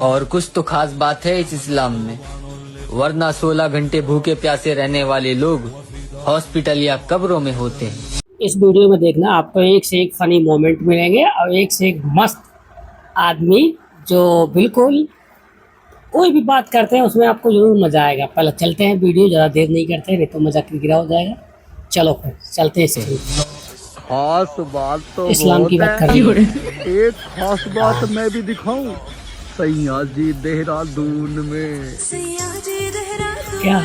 और कुछ तो खास बात है इस इस्लाम में, वरना 16 घंटे भूखे प्यासे रहने वाले लोग हॉस्पिटल या कब्रों में होते हैं। इस वीडियो में देखना, आपको एक से एक फनी मोमेंट मिलेंगे और एक से एक मस्त आदमी जो बिल्कुल कोई भी बात करते हैं उसमें आपको जरूर मजा आएगा। पहले चलते हैं, वीडियो ज़्यादा देर नहीं करते नहीं तो मजा किरकिरा हो जाएगा। चलो फिर चलते हैं। खास बात तो इस्लाम की बात कर रही है। एक खास बात मैं भी दिखाऊं, सैया जी देहरादून में। क्या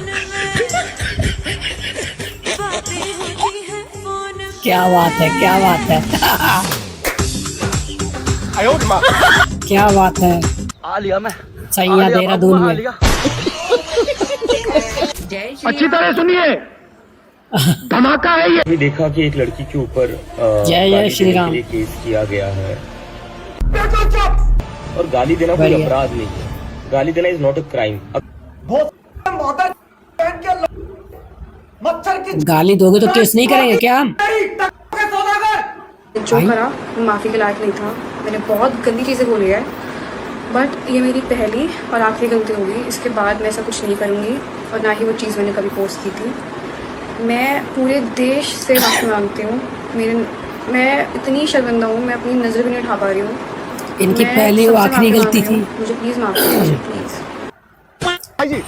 क्या बात है, क्या बात है। क्या बात है, आ लिया मैं, सैया देहरादून में। अच्छी तरह सुनिए, धमाका है ये। अभी देखा कि एक लड़की के ऊपर जय जय श्री राम केस किया गया है और गाली देना कोई अपराध नहीं है। गाली देना इज नॉट अ क्राइम। गाली दोगे तो केस नहीं करेंगे क्या हम? जो करा वो माफ़ी के लायक नहीं था। मैंने बहुत गंदी चीज़ें बोली है, बट ये मेरी पहली और आखिरी गलती होगी। इसके बाद मैं ऐसा कुछ नहीं करूँगी और ना ही वो चीज़ मैंने कभी पोस्ट की थी। मैं पूरे देश से माफ़ी मांगती हूँ। मैं इतनी शर्मिंदा हूँ, मैं अपनी नज़र भी नहीं उठा पा रही हूँ। इनकी पहली और आखिरी गलती थी। मुझे प्लीज़ माफ़ कीजिए, प्लीज़। भाईजी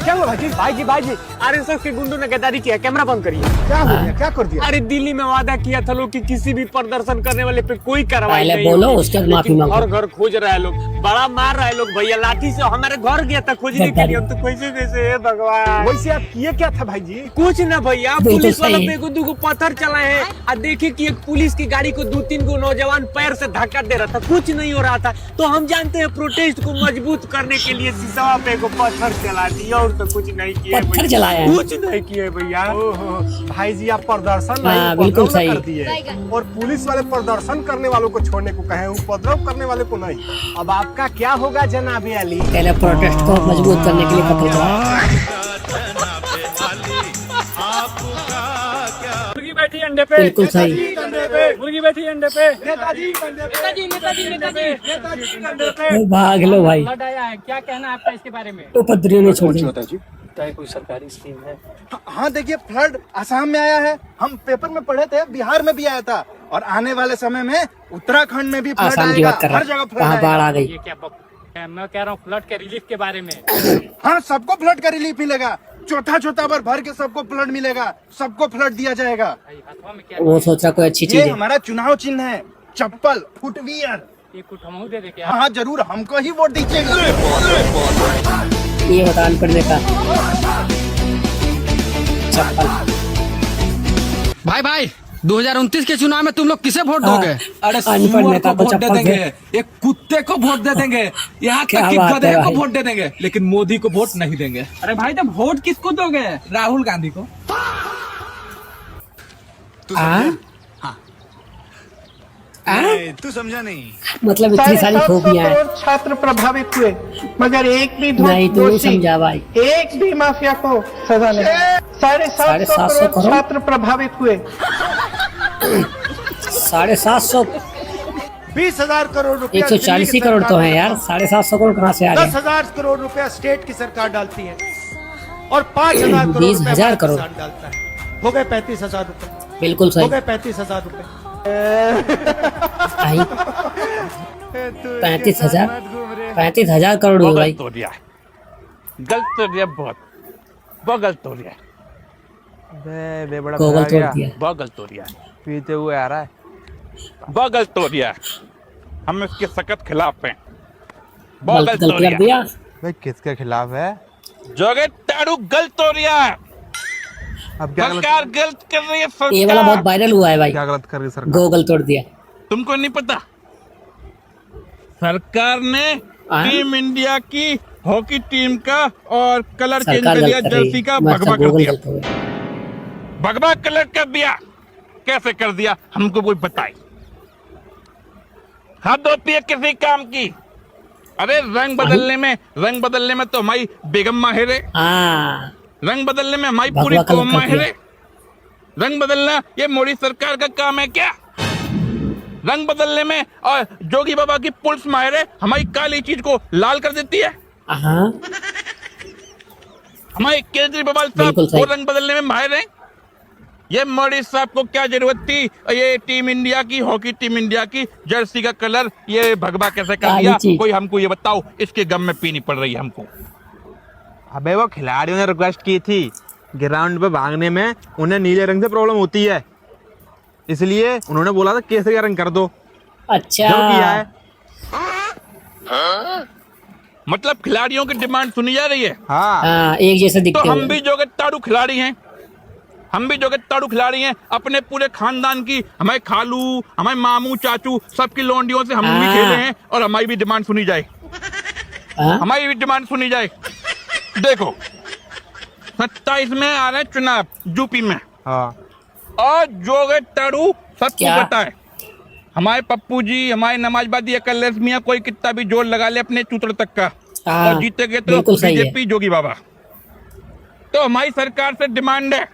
क्या हुआ भाईजी आरएसएस के गुंडों ने गद्दारी किया, कैमरा बंद करिए। क्या हो गया, क्या कर दिया? अरे दिल्ली में वादा किया था लोग कि किसी भी प्रदर्शन करने वाले पे कोई कार्रवाई नहीं बोलो, उसके बाद माफी मांगो। घर घर खोज रहे हैं लोग, बड़ा मार रहे हैं लोग भैया, लाठी से हमारे घर गया था खोजने के लिए। हम तो कैसे है भगवान। वैसे आप किए क्या था भाईजी? कुछ ना भैया, बिल्कुल पुलिस वालों सही। पे को 2 पत्थर चलाए हैं और देखे कि एक पुलिस की गाड़ी को 2-3 गो नौजवान पैर से धक्का दे रहा था, कुछ नहीं हो रहा था। तो हम जानते हैं प्रोटेस्ट को मजबूत करने के लिए शीशा पे को पत्थर चला दिया और तो कुछ नहीं किया। पत्थर चलाया है। कुछ नहीं किया भैया। भाईजी आप प्रदर्शन हाँ, नहीं, बिल्कुल उपद्रव सही। कर दिए और पुलिस वाले प्रदर्शन करने वालों को छोड़ने को कहे, उपद्रव करने वाले को नहीं। अब आपका क्या होगा जनाब अली? पहले प्रोटेस्ट को मजबूत करने के लिए पत्थर चलाया। मुर्गी बैठी अंडे पे, बिल्कुल सही। मुर्गी बैठी अंडे पे, भाग लो भाई, फ्लड आया है, क्या कहना है आपका इसके बारे में? उपद्रवियों ने छोड़ दिया। कोई सरकारी स्कीम है? हाँ देखिए, फ्लड असम में आया है, हम पेपर में पढ़े थे, बिहार में भी आया था और आने वाले समय में उत्तराखंड में भी फ्लड आसाम की आएगा। बात कर हर रहा जगह हूँ, फ्लड कहाँ बाढ़ आ गई। ये क्या मैं कह रहा हूँ फ्लड के रिलीफ के बारे में। हाँ, सबको फ्लड का रिलीफ मिलेगा, छोटा बार भर के सबको फ्लड मिलेगा, सबको फ्लड दिया जाएगा। हाथवा में क्या वो सोच रहा कोई अच्छी चीज ये है। हमारा चुनाव चिन्ह है, चप्पल, फुटवियर। ये कुछ हम दे दे क्या? हाँ जरूर, हमको ही वोट दीजिएगा। ये बता अनपढ़ नेता चप्पल। भाई 2029 के चुनाव में तुम लोग किसे वोट दोगे? अरे अनपढ़ नेता को वोट दे चप्पल देंगे, से। एक कुत्ते को वोट दे देंगे, यहाँ क्या तक कि बात है गधे को भाई। वोट दे देंगे, लेकिन मोदी को वोट नहीं देंगे। अरे भाई तो वोट किसको दोगे? राहुल गांधी को। तू समझा नहीं। मतलब इतनी सारी खूबियां हैं। छात्र प्रभावित हुए, मगर एक भी नहीं तू नहीं समझा भाई। एक भी माफिया को सजा नहीं। 750 करोड़ छात्र प्रभावित हुए। 750, 20,000 करोड़ रुपया 140 ही करोड़ तो है यार, 750 करोड़ कहाँ से आ गए? 10,000 करोड़ रुपया स्टेट की सरकार डालती है और 5,000 करोड़ 20,000 रुपया करोड़ किसान डालता है। हो गए 35,000 रुपए। बिल्कुल हो सही। गए 35,000 रुपए। 35,000 करोड़ हुए भाई। गलत हो रहा बहुत गलत हो रहा है। गूगल तोड़ दिया। बहुत गलत हो रहा है, पीते हुए आ रहा है, बहुत गलत हो रहा है। हम इसके सख्त खिलाफ हैं। बहुत गलत हो गलत रहा कर है दिया। भाई किसके खिलाफ है? जोगे ताड़ू गलत हो रहा है। अब क्या सरकार गलत कर रही है। ये वाला बहुत वायरल हुआ है भाई। क्या गलत कर रही सरकार? गूगल तोड़ दिया। तुमको नहीं पता, सरकार ने टीम इंडिया की हॉकी टीम का और कलर चेंज कर दिया, जर्सी का भगवा कर दिया, भगवा कलर कर दिया। कैसे कर दिया हमको कोई बताए? हद होती है किसी काम की। अरे रंग बदलने में तो हमारी बेगम माहिर है। रंग बदलने में हमारी पूरी कौम माहिर है। रंग बदलना ये मोदी सरकार का काम है क्या? रंग बदलने में और जोगी बाबा की पुलिस माहिर है, हमारी काली चीज को लाल कर देती है। हाँ हमारे केजरीवाल साहब बिल्कुल सही। वो रंग बदलने में माहिर हैं। ये मोदी साहब को क्या जरूरत थी, ये टीम इंडिया की, हॉकी टीम इंडिया की जर्सी का कलर ये भगवा कैसे कर काली दिया, चीज। कोई हमको ये बताओ, इसके गम में पीनी पड़ रही है हमको। अबे वो खिलाड़ियों ने रिक्वेस्ट की थी ग्राउंड पे भागने में उन्हें नीले रंग से प्रॉब्लम होती है, इसलिए उन्होंने बोला था केसरिया रंग कर दो, अच्छा जो किया है। मतलब खिलाड़ियों की डिमांड सुनी जा रही है। हाँ हाँ एक जैसे तो दिखते हम हैं। भी जो ताड़ू खिलाड़ी हैं, हम भी जो ताड़ू खिलाड़ी हैं, अपने पूरे खानदान की, हमारे खालू, हमारे मामू, चाचू, सबकी लौंडियों से हम भी हाँ। खेले हैं और हमारी भी डिमांड सुनी जाए, हाँ? हमारी भी डिमांड सुनी जाए। देखो 27 में आ रहे हैं चुनाव यूपी में, हाँ और जो ताड़ू सबको क्या? पता है, हमारे पप्पू जी, हमारे नमाजबादी अकल मियाँ कोई कितना भी जोर लगा ले अपने चूतड़ तक का, हाँ, और जीतेंगे तो बिल्कुल सही है। बीजेपी जोगी बाबा। तो हमारी सरकार से डिमांड है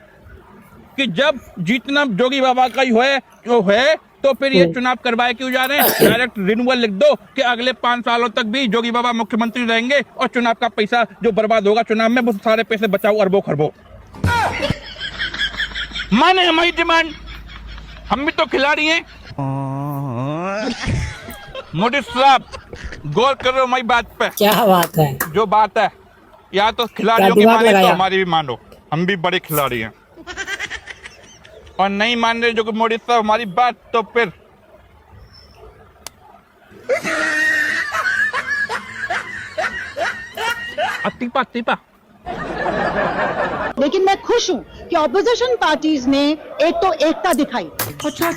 कि जब जीतना जोगी बाबा का ही है तो फिर ये चुनाव करवाए क्यों जा रहे हैं। डायरेक्ट रिन्यूअल लिख दो कि अगले 5 सालों तक भी जोगी बाबा मुख्यमंत्री रहेंगे और चुनाव का पैसा जो बर्बाद होगा चुनाव में वो सारे पैसे बचाओ अरबों खरबों। माने हमारी डिमांड, हम भी तो खिलाड़ी हैं। मोदी साहब गौर करो हमारी बात पे, क्या बात है। जो बात है या तो खिलाड़ियों की दिमाग माने तो लगाया। हमारी भी मानो, हम भी बड़े खिलाड़ी हैं, और नहीं मान रहे जो कि मोदी साहब हमारी बात तो फिर अतीपा। लेकिन मैं खुश हूँ कि ऑपोजिशन पार्टीज ने एक तो एकता दिखाई। अच्छा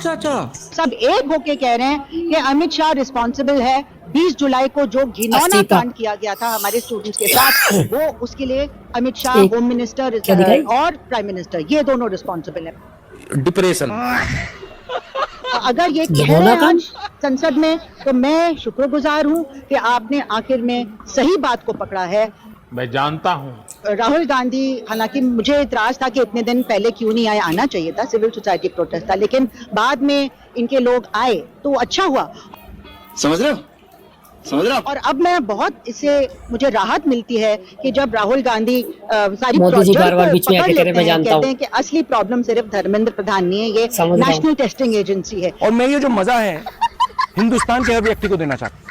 सब एक होके कह रहे हैं कि अमित शाह रिस्पॉन्सिबल है। 20 जुलाई को जो घिनौना अस्तीफा। कांड किया गया था हमारे स्टूडेंट्स के साथ, वो उसके लिए अमित शाह एक- होम मिनिस्टर क्या दिखाई? और प्राइम मिनिस्टर ये दोनों रिस्पॉन्सिबल है। डिप्रेशन। अगर ये कह घिनौना रहे हैं कांड? आज संसद में, तो मैं शुक्रगुजार हूँ कि आपने आखिर में सही बात को पकड़ा है। मैं जानता हूँ राहुल गांधी, हालांकि मुझे इतराज था कि इतने दिन पहले क्यों नहीं आए, आना चाहिए था, सिविल सोसाइटी प्रोटेस्ट था, लेकिन बाद में इनके लोग आए तो अच्छा हुआ। समझ रहे हो? और अब मैं बहुत इससे मुझे राहत मिलती है कि जब राहुल गांधी सारी मोदी जी project बार-बार बीच में पकड़ आके कह रहे, लेते मैं हैं, जानता कहते हूँ। हैं कि असली प्रॉब्लम सिर्फ धर्मेंद्र प्रधान नहीं है, ये समझ रहा हूँ। नेशनल टेस्टिंग एजेंसी है। और मैं ये जो मजा है हिंदुस्तान के हर व्यक्ति को देना चाहता हूँ।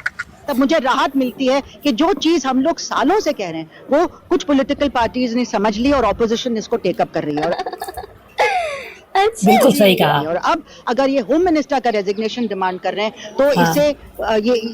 तब मुझे राहत मिलती है कि जो चीज हम लोग सालों से कह रहे हैं वो कुछ पॉलिटिकल पार्टीज ने समझ ली और ऑपोजिशन इसको टेकअप कर रही है। और बिल्कुल सही कहा। और अब अगर ये होम मिनिस्टर का रेजिग्नेशन डिमांड कर रहे हैं तो हाँ।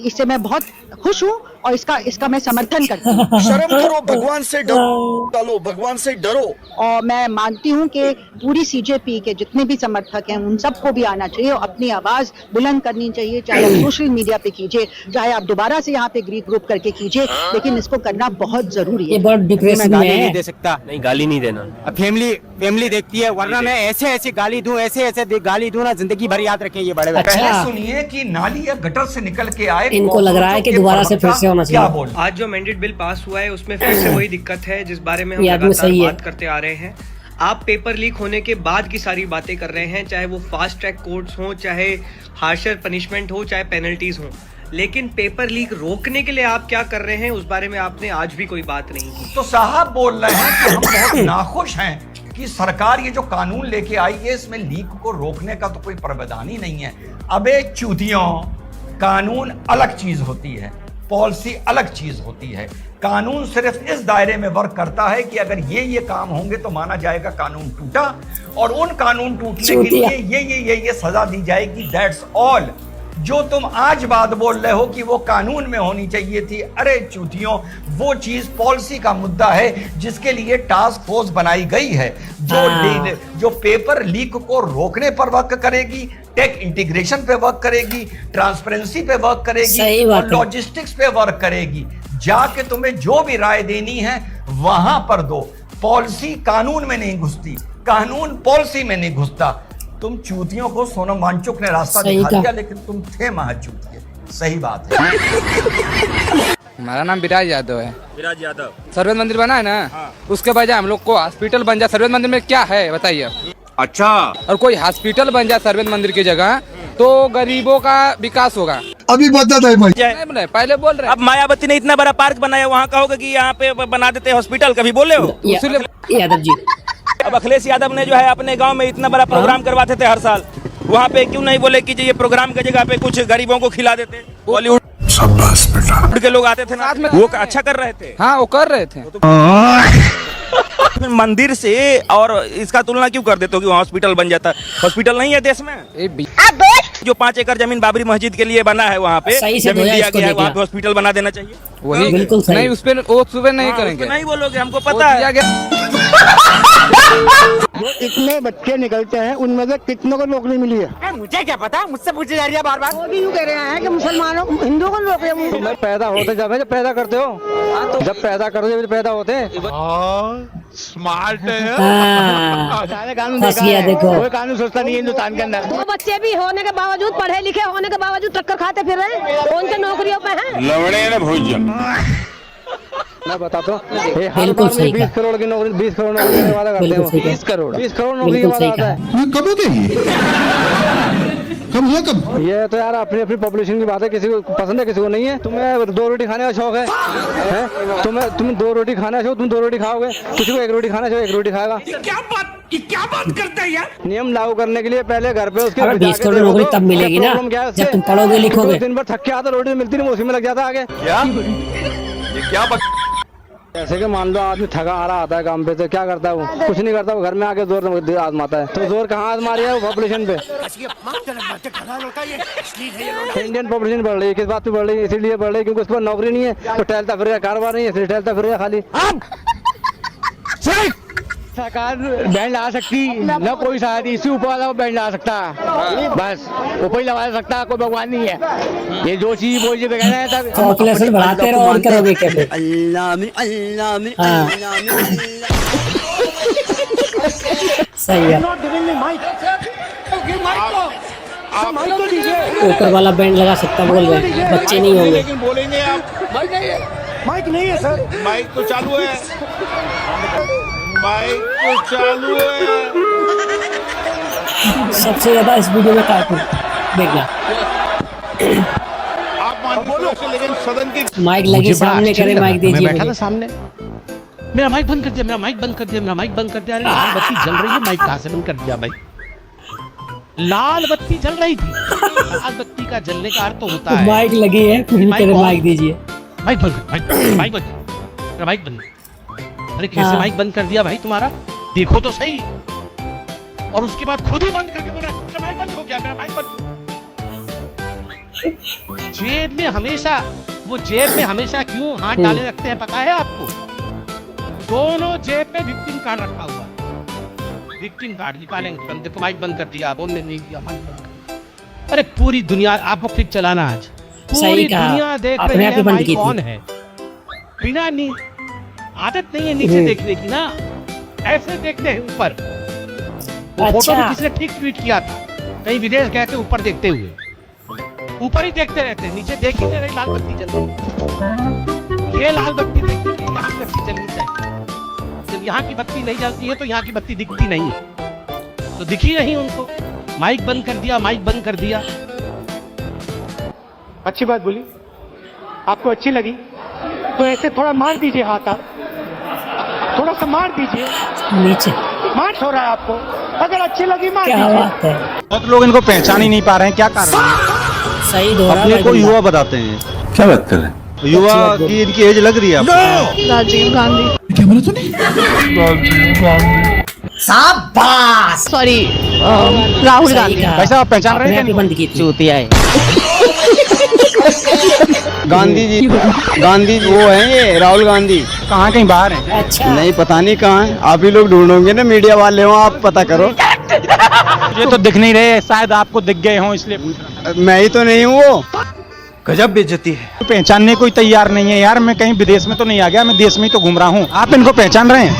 इससे मैं बहुत खुश हूँ और इसका मैं समर्थन करती हूँ। शर्म करो, भगवान से डरो, भगवान से डरो। और मैं मानती हूँ कि पूरी सीजेपी के जितने भी समर्थक हैं उन सबको भी आना चाहिए और अपनी आवाज बुलंद करनी चाहिए, चाहे आप सोशल मीडिया पे कीजिए, चाहे आप दोबारा से यहाँ पे ग्रुप करके कीजिए, लेकिन इसको करना बहुत जरूरी ये है। बहुत डिप्रेशन में है। दे सकता नहीं, गाली नहीं देना। फैमिली देखती है, वरना मैं ऐसे गाली दूं, ऐसे गाली दूं ना, जिंदगी भर याद रखें ये बड़े। अच्छा सुनिए कि नाली या गटर से निकल के आए, इनको लग रहा है कि दोबारा से फिर से होना क्या चाहिए। बोल। आज जो अमेंडेड बिल पास हुआ है उसमें फिर से वही दिक्कत है जिस बारे में हम ये आदमी लगातार सही है। बात करते आ रहे हैं। आप पेपर लीक होने के बाद की सारी बातें कर रहे हैं, चाहे वो फास्ट ट्रैक कोर्ट्स हो, चाहे हार्शर पनिशमेंट हो, चाहे पेनल्टीज हो, लेकिन पेपर लीक रोकने के लिए आप क्या कर रहे हैं उस बारे में आपने आज भी कोई बात नहीं की। तो साहब बोल रहे हैं कि हम बहुत नाखुश हैं कि सरकार ये जो कानून लेके आई है इसमें लीक को रोकने का तो कोई प्रावधान ही नहीं है। अबे चूतियों, कानून अलग चीज होती है, पॉलिसी अलग चीज होती है। कानून सिर्फ इस दायरे में वर्क करता है कि अगर ये काम होंगे तो माना जाएगा कानून टूटा, और उन कानून टूटने के लिए ये सजा दी जाएगी। That's all. जो तुम आज बात बोल रहे हो कि वो कानून में होनी चाहिए थी, अरे चूतियों, वो चीज पॉलिसी का मुद्दा है जिसके लिए टास्क फोर्स बनाई गई है, जो पेपर लीक को रोकने पर वर्क करेगी, टेक इंटीग्रेशन पे वर्क करेगी, ट्रांसपेरेंसी पे वर्क करेगी और लॉजिस्टिक्स पे वर्क करेगी। जाके तुम्हें जो भी राय देनी है वहां पर दो। पॉलिसी कानून में नहीं घुसती, कानून पॉलिसी में नहीं घुसता। तुम चूतियों को सोनम वांगचुक ने रास्ता दिखा दिया, लेकिन तुम थे महाचूतिए। सही बात है। हमारा नाम विराज यादव है। विराज यादव, सर्वेद मंदिर बना है ना, उसके बजाय हम लोग को हॉस्पिटल बन जाए। सर्वेद मंदिर में क्या है बताइए? अच्छा, और कोई हॉस्पिटल बन जाए सर्वेद मंदिर की जगह तो गरीबों का विकास होगा। अभी बता है भाई, नहीं, पहले बोल रहे अब मायावती ने इतना बड़ा पार्क बनाया, वहाँ कहोगे कि यहाँ पे बना देते हॉस्पिटल, कभी बोले हो? यादव जी, अब अखिलेश यादव ने जो है अपने गांव में इतना बड़ा प्रोग्राम करवाते थे हर साल, वहाँ पे क्यों नहीं बोले कि ये प्रोग्राम की जगह पे कुछ गरीबों को खिला देते? बॉलीवुड के लोग आते थे ना, वो अच्छा कर रहे थे। हाँ, वो कर रहे थे। मंदिर से और इसका तुलना क्यों कर देते हो कि वहाँ हॉस्पिटल बन जाता? हॉस्पिटल नहीं है देश में। जो 5 एकड़ जमीन बाबरी मस्जिद के लिए बना है, वहाँ पे जमीन दिया गया है, वहाँ पे हॉस्पिटल बना देना चाहिए। वही बिल्कुल नहीं, उस पे वो सुबह नहीं करेंगे, नहीं बोलोगे, हमको पता है। जो इतने बच्चे निकलते हैं उनमें से कितनों को नौकरी मिली है? मुझे क्या पता, मुझसे पूछे जा रही है बार-बार। वो भी यूँ कह रहे हैं कि मुसलमानों हिंदुओं को नौकरी। तुम्हें पैदा होते जब पैदा करते हो, जब पैदा करते हो पैदा होते हैं। स्मार्ट है। कानून देखो, कोई कानून सोचता नहीं है हिंदुस्तान के अंदर। वो बच्चे भी होने के बावजूद, पढ़े लिखे होने के बावजूद टक्कर खाते फिर रहे हैं, उनके नौकरियों पे हैं। लवड़े न भोजन। मैं बताता हूँ, बिल्कुल सही 20 करोड़ की नौकरी, 20 करोड़ नौकरी का वादा करते हैं। 20 करोड़ नौकरी का वादा होता है। कब होते कब हुआ कब? ये तो यार अपनी अपनी पॉपुलेशन की बात है, किसी को पसंद है किसी को नहीं है। तुम्हें 2 रोटी खाने का शौक है, तुम्हें 2 रोटी खाने का शौक, तुम 2 रोटी खाओगे, किसी को 1 रोटी खाना चाहिए 1 रोटी खाएगा। क्या बात करते हैं यार? नियम लागू करने के लिए पहले घर पे उसके 20 करोड़ नौकरी तब मिलेगी ना जब तुम पढ़ोगे लिखोगे। दिन भर थक के आता, रोटी मिलती नहीं, उसी में लग जाता आगे। ये क्या जैसे कि मान लो आदमी थका आ रहा आता है काम पे, तो क्या करता है वो? कुछ नहीं करता, वो घर में आके जोर आजमाता है। तो जोर कहाँ आजमा रही है? वो पॉपुलेशन पे। इंडियन पॉपुलेशन बढ़ रही है, किस बात पे बढ़ रही है? इसीलिए बढ़ रही है क्योंकि उसके पास नौकरी नहीं है, तो टहलता फिर कारोबार नहीं है, इसलिए टहलता फिर खाली। सरकार बैंड ला सकती न, कोई शायद इसी ऊपर वाला वो बैंड ला सकता है, बस ऊपर ही लगा सकता, कोई भगवान नहीं है। ये जो चीज बोलिए कहना है तब पॉपुलेशन बढ़ाते रहो और करोगे कैसे? सही है, ऊपर वाला बैंड लगा सकता, बोल रहे बच्चे नहीं होंगे। लेकिन बोलेंगे आप, माइक नहीं है सर, माइक तो चालू है, माइक तो चालू है। सबसे ज्यादा इस वीडियो में कार्टून देखना। आप मानते, लेकिन सदन की माइक लगी सामने करे, माइक दीजिए। मैं बैठा था सामने, मेरा माइक बंद कर दिया, मेरा माइक बंद कर दिया, मेरा माइक बंद कर दिया। लाल बत्ती जल रही है, माइक कहाँ से बंद कर दिया भाई? लाल बत्ती जल रही थी। लाल बत्ती का जलने का अर्थ तो होता है माइक लगी है, फिर भी करे माइक दीजिए। माइक बंद, माइक बंद, माइक बंद। अरे कैसे माइक बंद कर दिया भाई तुम्हारा? देखो तो सही। और उसके बाद खुद ही बंद करके बोल रहा है माइक बंद हो गया, मेरा माइक बंद। जेब में हमेशा, वो जेब में हमेशा क्यों हाथ डाले रखते हैं पता है आपको? दोनों जेब में विक्टिम कार्ड रखा हुआ, विक्टिम कार्ड निकालेंगे, बंदे को माइक बंद कर दिया, बोलने नहीं दिया, माइक बंद कर। अरे पूरी दुनिया आपको क्लिक चलाना, आज पूरी दुनिया देख रही है माइक कौन है। बिना नहीं आदत नहीं है नीचे देखने की ना, ऐसे देखते हैं ऊपर। वो फोटो भी किसी ने ठीक ट्वीट किया था, कहीं विदेश गए थे, ऊपर देखते हुए, ऊपर ही देखते रहते हैं, नीचे देख ही नहीं रही। लाल बत्ती जल रही, ये लाल बत्ती देखती है, यहाँ बत्ती जलनी चाहिए। जब यहाँ की बत्ती नहीं जलती है तो यहाँ की बत्ती दिखती नहीं है, तो दिखी नहीं उनको। माइक बंद कर दिया, माइक बंद कर दिया। अच्छी बात बोली, आपको अच्छी लगी तो ऐसे थोड़ा मार दीजिए हाथ, आप थोड़ा सा मार दीजिए नीचे, मार हो रहा है आपको, अगर अच्छी लगी मार क्या दीजिए। बात है? बहुत लोग इनको पहचान ही नहीं पा रहे हैं, क्या कारण है? सही दोहरा, अपने को युवा बताते हैं। क्या बात कर रहे हैं? युवा की इनकी एज लग रही है आपको? राजीव गांधी। क्या बोला तूने? शाबाश। सॉरी, राहुल गांधी। वैसे आप पहचान रहे हैं? बंद की चूतिया है। गांधी जी वो हैं, ये राहुल गांधी। कहाँ कहीं बाहर हैं? अच्छा, नहीं पता नहीं कहाँ है, आप ही लोग ढूंढोगे ना, मीडिया वाले हो, आप पता करो। ये तो दिख नहीं रहे, शायद आपको दिख गए हों इसलिए पूछ रहा हूं। मैं ही तो नहीं हूँ वो। गजब बेइज्जती है। पहचानने कोई तैयार नहीं है यार, मैं कहीं विदेश में तो नहीं आ गया, मैं देश में ही तो घूम रहा हूँ। आप इनको पहचान रहे हैं?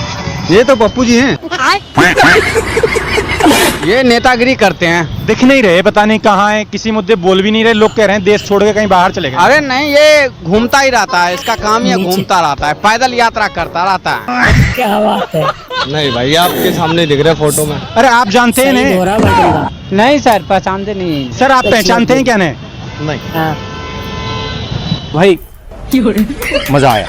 ये तो पप्पू जी हैं। ये नेतागिरी करते हैं, दिख नहीं रहे, पता नहीं कहाँ है, किसी मुद्दे बोल भी नहीं रहे, लोग कह रहे हैं देश छोड़ के कहीं बाहर चले गए। अरे नहीं, ये घूमता ही रहता है, इसका काम ये घूमता रहता है, पैदल यात्रा करता रहता है। क्या बात है। नहीं भाई, आपके सामने दिख रहे फोटो में। अरे आप जानते हैं सही हो रहा है। नहीं सर, पहचानते नहीं। सर आप पहचानते हैं क्या? नहीं हाँ। भाई मजा आया।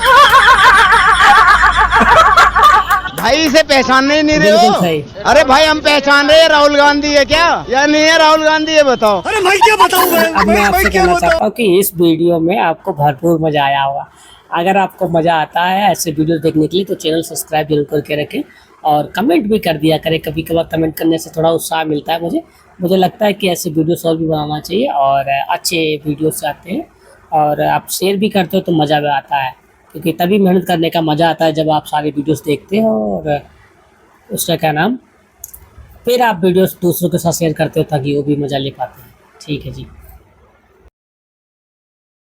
भाई इसे पहचानने ही नहीं रहे बिल्कुल हो। सही। अरे भाई हम पहचान रहे हैं, राहुल गांधी है क्या या नहीं है? राहुल गांधी है, बताओ। अब मैं आपसे कहना चाहता हूँ कि इस वीडियो में आपको भरपूर मजा आया होगा। अगर आपको मजा आता है ऐसे वीडियो देखने के लिए तो चैनल सब्सक्राइब जरूर करके रखें और कमेंट भी कर दिया करें। कभी कभार कमेंट करने से थोड़ा उत्साह मिलता है मुझे लगता है कि ऐसे वीडियोस और भी बनाना चाहिए और अच्छे वीडियोस आते हैं और आप शेयर भी करते हो तो मज़ा भी आता है, क्योंकि तभी मेहनत करने का मज़ा आता है जब आप सारे वीडियोस देखते हो और उसका क्या नाम, फिर आप वीडियोस दूसरों के साथ शेयर करते हो ताकि वो भी मज़ा ले पाते हैं। ठीक है जी।